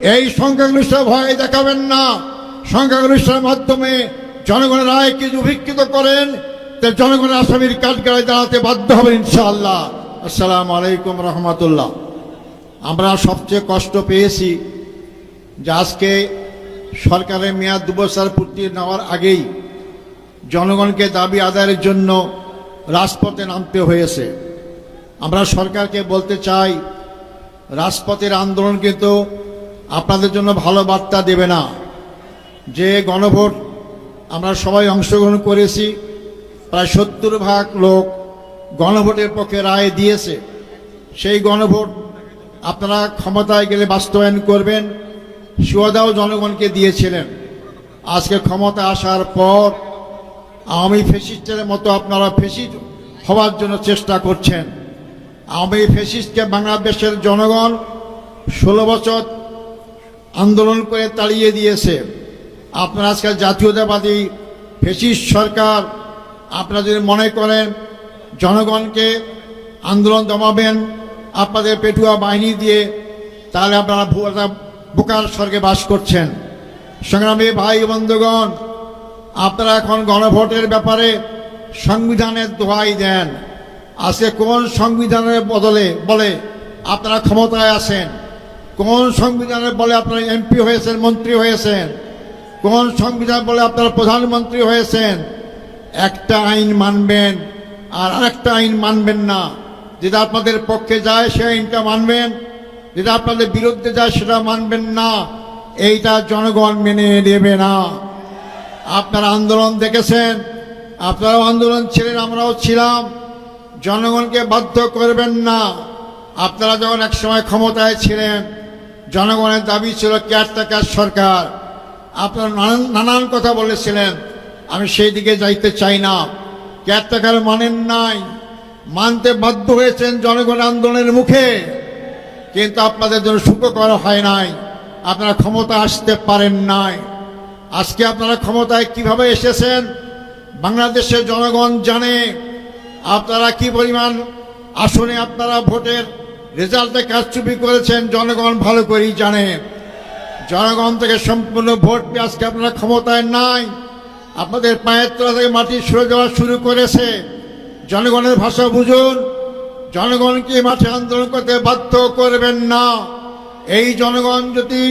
এই সংখ্যাগরিষ্ঠ ভয় দেখাবেন না। সংখ্যাগরিষ্ঠের মাধ্যমে জনগণের রায়কে উপেক্ষিত করেন, জনগণের আসামির কাঠগড়ায় দাঁড়াতে বাধ্য হবেন ইনশাআল্লাহ। আসসালামু আলাইকুম রহমতুল্লাহ। আমরা সবচেয়ে কষ্ট পেয়েছি যে আজকে সরকারের মেয়াদ 2 বছর পূর্তি নেওয়ার আগেই জনগণকে দাবি আদায়ের জন্য রাজপথে নামতে হয়েছে। আমরা সরকারকে বলতে চাই, রাজপথের আন্দোলন কিন্তু আপনাদের জন্য ভালো বার্তা দেবে না। যে গণভোট আমরা সবাই অংশগ্রহণ করেছি, প্রায় 70% লোক গণভোটের পক্ষে রায় দিয়েছে। সেই গণভোট আপনারা ক্ষমতায় গেলে বাস্তবায়ন করবেন, সুবিধাও জনগণকে দিয়েছিলেন। আজকে ক্ষমতা আসার পর আওয়ামী ফ্যাসিস্টের মতো আপনারা ফ্যাসিস্ট হওয়ার জন্য চেষ্টা করছেন। আওয়ামী ফ্যাসিস্টকে বাংলাদেশের জনগণ 16 বছর আন্দোলন করে তাড়িয়ে দিয়েছে। আপনারা আজকাল জাতীয়তাবাদী ফ্যাসিস্ট সরকার, আপনারা যদি মনে করেন জনগণকে আন্দোলন দমাবেন আপনাদের পেটুয়া বাহিনী দিয়ে, তাহলে আপনারা বোকার স্বর্গে বাস করছেন। সংগ্রামী ভাই বন্ধুগণ, আপনারা এখন গণভোটের ব্যাপারে সংবিধানের দোহাই দেন। আজকে কোন সংবিধানের বলে আপনারা ক্ষমতায় আছেন? কোন সংবিধানের বলে আপনারা এমপি হয়েছেন, মন্ত্রী হয়েছেন? কোন সংবিধান বলে আপনারা প্রধানমন্ত্রী হয়েছেন? একটা আইন মানবেন আর আরেকটা আইন মানবেন না। যেটা আপনাদের পক্ষে যায় সেই আইনটা মানবেন, যেটা আপনাদের বিরুদ্ধে যায় সেটা মানবেন না। এইটা জনগণ মেনে নেবে না। আপনারা আন্দোলন দেখেছেন, আপনারাও আন্দোলন ছিলেন, আমরাও ছিলাম। জনগণকে বাধ্য করবেন না। আপনারা যখন একসময় ক্ষমতায় ছিলেন, জনগণের দাবি ছিল কেয়ারটেকার সরকার। আপনারা নানান কথা বলেছিলেন, আমি সেই দিকে যাইতে চাই না। কেয়ারটেকার মানেন নাই, মানতে বাধ্য হয়েছেন জনগণ আন্দোলনের মুখে, কিন্তু আপনাদের জন্য সুখকর হয় নাই। আপনারা ক্ষমতা আসতে পারেন নাই। আজকে আপনারা ক্ষমতায় কিভাবে এসেছেন বাংলাদেশের জনগণ জানে। আপনারা কি পরিমাণ আসনে আপনারা ভোটের রেজাল্টে কারচুপি করেছেন জনগণ ভালো করেই জানে। জনগণ থেকে সম্পূর্ণ ভোট পেয়ে আজকে আপনারা ক্ষমতায় নাই। আপনাদের পায়ের তলা থেকে মাটি সরে যাওয়া শুরু করেছে। জনগণের ভাষা বুঝুন, জনগণকে মাঠে আন্দোলন করতে বাধ্য করবেন না। এই জনগণ যদি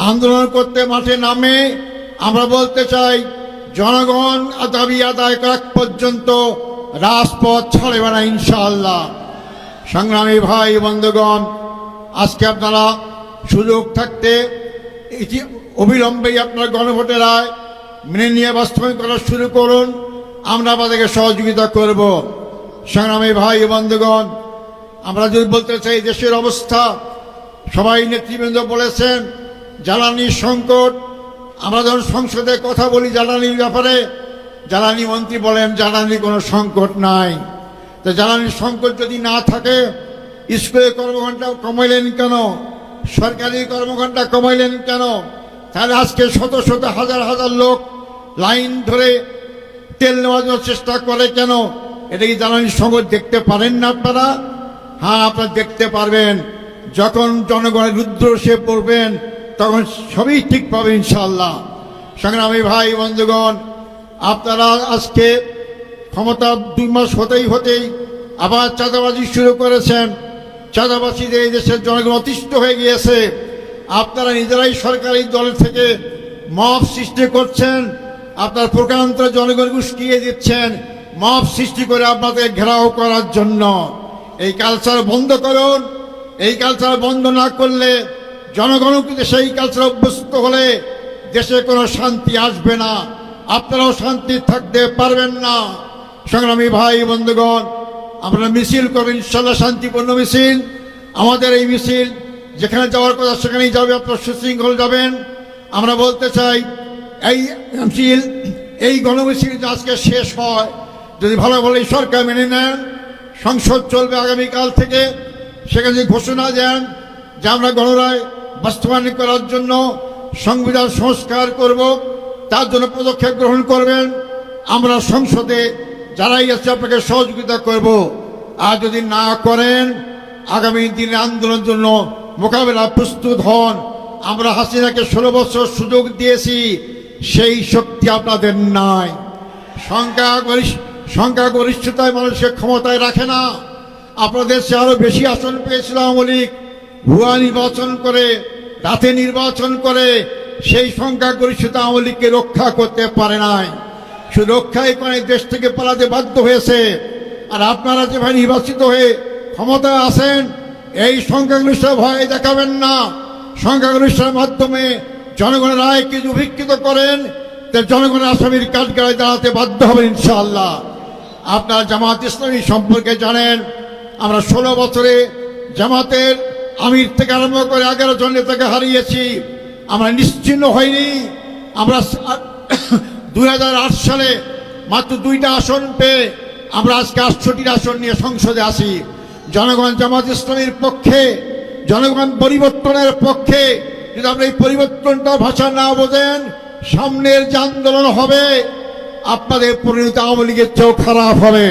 আন্দোলন করতে মাঠে নামে, আমরা বলতে চাই জনগণ দাবি আদায় করা পর্যন্ত রাজপথ ছাড়বে না ইনশাআল্লাহ। সংগ্রামী ভাই বন্ধুগণ, আজকে আপনারা সুযোগ থাকতে অবিলম্বেই আপনারা গণভোটের রায় মেনে নিয়ে বাস্তবায়ন করা শুরু করুন। আমরা আপনাদেরকে সহযোগিতা করব। সংগ্রামী ভাই বন্ধুগণ, আমরা যদি বলতে চাই দেশের অবস্থা, সবাই নেতৃবৃন্দ বলেছেন জ্বালানির সংকট। আমরা যখন সংসদে কথা বলি জ্বালানির ব্যাপারে, জ্বালানি মন্ত্রী বলেন জ্বালানির কোনো সংকট নাই। তো জ্বালানির সংকট যদি না থাকে, স্কুলে কর্মঘণ্টা কমাইলেন কেন? সরকারি কর্মঘণ্টা কমাইলেন কেন? তাহলে আজকে শত শত হাজার হাজার লোক লাইন ধরে তেল নেওয়ার জন্য চেষ্টা করে কেন? এটা কি জ্বালানির সংকট দেখতে পারেন না আপনারা? হ্যাঁ, আপনারা দেখতে পারবেন। যখন জনগণের রুদ্রসে পড়বেন তখন সবই ঠিক পাবেন ইনশাআল্লাহ। সংগ্রামী ভাই বন্ধুগণ, আপনারা আজকে ক্ষমতা 2 মাস হতেই আবার চাঁদাবাজি শুরু করেছেন। চাঁদাবাজিদের এই দেশের জনগণ অতিষ্ঠ হয়ে গিয়েছে। আপনারা নিজেরাই সরকারি দল থেকে মব সৃষ্টি করছেন, আপনার প্রকারান্তরে জনগণ উস্কিয়ে দিচ্ছেন মব সৃষ্টি করে আপনাদের ঘেরাও করার জন্য। এই কালচার বন্ধ করুন। এই কালচার বন্ধ না করলে জনগণও কিন্তু সেই কালচার অভ্যস্ত হলে দেশে কোনো শান্তি আসবে না, আপনারাও শান্তি থাকতে পারবেন না। সংগ্রামী ভাই বন্ধুগণ, আমরা মিছিল করবেন ইনশাআল্লাহ, শান্তিপূর্ণ মিছিল। আমাদের এই মিছিল যেখানে যাওয়ার কথা সেখানেই যাবে, আপনারা সুশৃঙ্খল যাবেন। আমরা বলতে চাই এই মিছিল, এই গণমিছিল আজকে শেষ হয়, যদি ভালো ভালোই সরকার মেনে নেন, সংসদ চলবে আগামীকাল থেকে। সেখানে যদি ঘোষণা দেন যে আমরা গণরায় বাস্তবায়ন করার জন্য সংবিধান সংস্কার করব, তার জন্য পদক্ষেপ গ্রহণ করবেন। আমরা সংসদে যারাই আছে আপনাকে সহযোগিতা করব। আর যদি না করেন, আগামী দিনে আন্দোলনের জন্য মোকাবেলা প্রস্তুত হন। আমরা হাসিনাকে 16 বছর সুযোগ দিয়েছি, সেই শক্তি আপনাদের নাই। সংখ্যাগরিষ্ঠতায় মানুষকে ক্ষমতায় রাখে না। আপনাদের দেশে আরো বেশি আসন পেয়েছিল আওয়ামী লীগ, ভুয়া নির্বাচন করে, রাতে নির্বাচন করে সেই সংখ্যাগরিষ্ঠতা আওয়ামী লীগকে রক্ষা করতে পারে নাই। শুধু রক্ষাই করে দেশ থেকে পালাতে বাধ্য হয়েছে। আর আপনারা যেভাবে নির্বাচিত হয়ে ক্ষমতায় আসেন, এই সংখ্যাগরিষ্ঠতা ভয় দেখাবেন না। সংখ্যাগরিষ্ঠতার মাধ্যমে জনগণের রায়কে উপেক্ষিত করেন, জনগণের আসামির কাঠগড়ায় দাঁড়াতে বাধ্য হবেন ইনশাআল্লাহ। আপনারা জামাত ইসলামী সম্পর্কে জানেন, আমরা 16 বছরে জামাতের আমির থেকে আরম্ভ করে 11 জন নেতাকে হারিয়েছি। আমরা নিশ্চিহ্ন হইনি। আমরা 2008 সালে মাত্র 2টা আসন পেয়ে আমরা আজকে 68 আসন নিয়ে সংসদে আসি। জনগণ জামাত ইসলামীর পক্ষে, জনগণ পরিবর্তনের পক্ষে। যদি আমরা এই পরিবর্তনটা ভাষা না বোঝেন, সামনের যে আন্দোলন হবে আপনাদের পরিণতি আওয়ামী লীগের চেয়েও খারাপ হবে।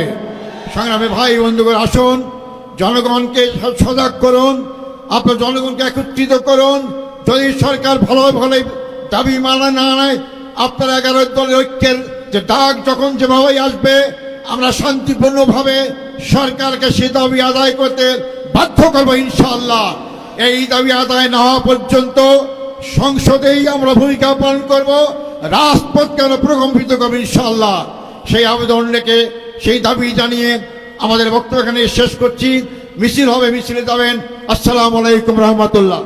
সংগ্রামী ভাই বন্ধুগণ, আসুন জনগণকে সজাগ করুন, আপনার জনগণকে একত্রিত করুন। যদি সরকার ভালো ভালো দাবি মানা না নেয়, আপনারা 11 দলের ঐক্যের যে ডাক যখন যেভাবেই আসবে, আমরা শান্তিপূর্ণভাবে সরকারকে সে দাবি আদায় করতে বাধ্য করবো ইনশাআল্লাহ। এই দাবি আদায় না হওয়া পর্যন্ত সংসদেই আমরা ভূমিকা পালন করব, রাজপথকে আমরা প্রকম্পিত করবো ইনশাআল্লাহ। সেই আবেদন রেখে, সেই দাবি জানিয়ে আমাদের বক্তব্য এখানে শেষ করছি। মিছিল হবে, মিছিলে যাবেন। আসসালামু আলাইকুম রহমতুল্লাহ।